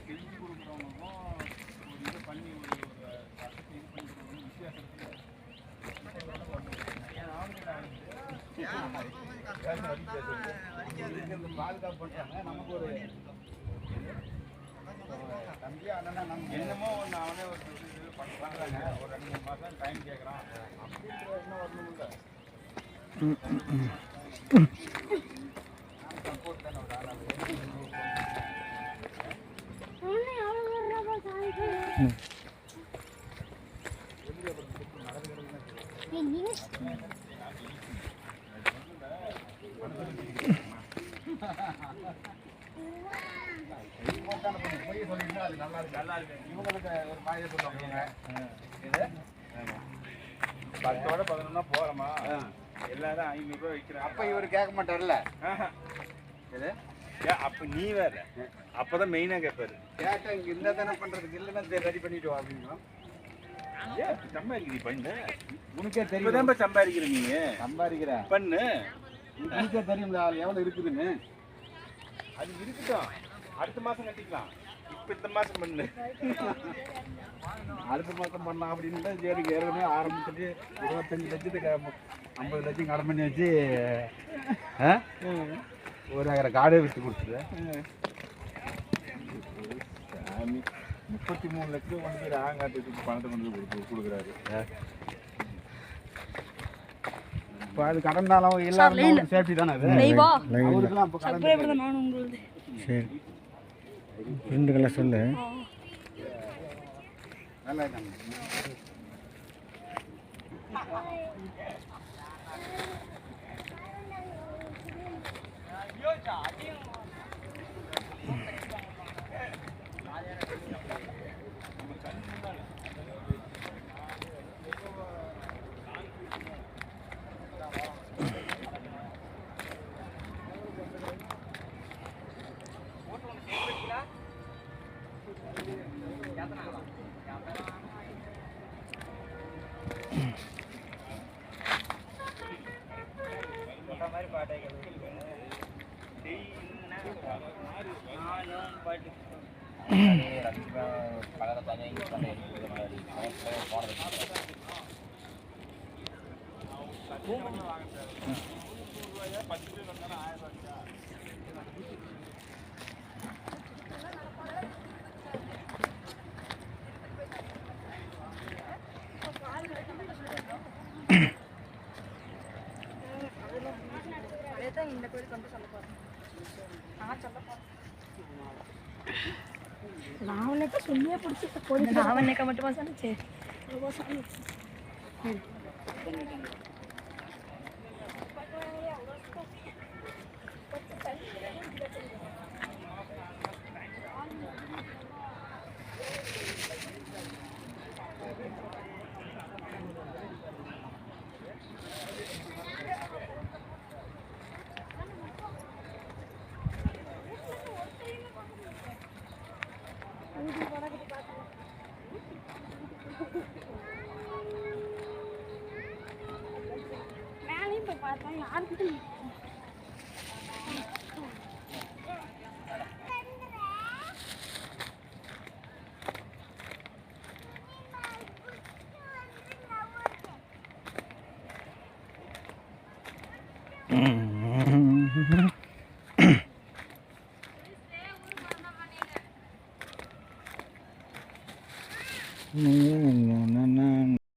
செஞ்சு கொடுக்குறவங்களுக்கும் ஒரு இதை பண்ணி ஒரு சட்டத்தை இது பண்ணி கொடுக்கணும் வித்தியாசம் பாதுகாப்பு பண்ணுறாங்க. நமக்கு ஒரு தம்பியா அண்ணா நம்ம என்னமோ ஒன்று அவனே ஒரு இது பண்ணுறாங்க. ஒரு 2-3 மாதம் டைம் கேட்குறான் அப்படின்ற என்ன வரணும் இல்லை சப்போர்ட் தானே ஒரு ஆளாக போய் சொல்லிட்டு அது நல்லா இருக்கு நல்லா இருக்கு. இவங்களுக்கு ஒரு பாயை சொல்லுவாங்க இது 10ஓட 11 போகிறோமா எல்லாரும் 500 ரூபா விற்கிறேன். அப்போ இவர் கேட்க மாட்டார்ல இது அப்போ நீ வேற அப்போதான் மெயினாக கேட்பாரு. கேட்டால் இங்கே இருந்தால் தானே பண்ணுறதுக்கு இல்லைன்னா ரெடி பண்ணிட்டு வா அப்படின்னா சம்பாதிக்கிறீ பண்ணு. உனக்கே தெரியும் சம்பாதிக்கிற நீ சம்பாதிக்கிற பண்ணு. உனக்கே தெரியும்ல எவ்வளோ இருக்குதுன்னு. அது இருக்கட்டும், அடுத்த மாதம் கட்டிக்கலாம். இப்போ இந்த மாதம் பண்ணு, அடுத்த மாதம் பண்ணலாம் அப்படின்னு சரி. ஏற்கனவே ஆரம்பிச்சுட்டு 25 லட்சத்துக்கு 50 லட்சம் கடன் பண்ணி வச்சு ஒரு ஏக்கரை காடே விட்டு கொடுத்துரு. சாமி 33 லட்சம் கொண்டு போய் ஆங்காட்டுக்கு பணத்தை கொண்டு போய் கொடுக்குறாரு. இப்போ அது கடனாலும் எல்லாரும் சேஃப்டி தானே அது. அவருக்குலாம் இப்போ கடன் சரி 2 கலர் சொல்லு. நல்லா இந்த கோயிலுக்கு வந்து சொல்ல போறேன். நான் சொல்லியே பிடிச்சி நான் மட்டுமா சொன்னேன். மேலேயும் போய் பார்த்தா யாருக்கிட்ட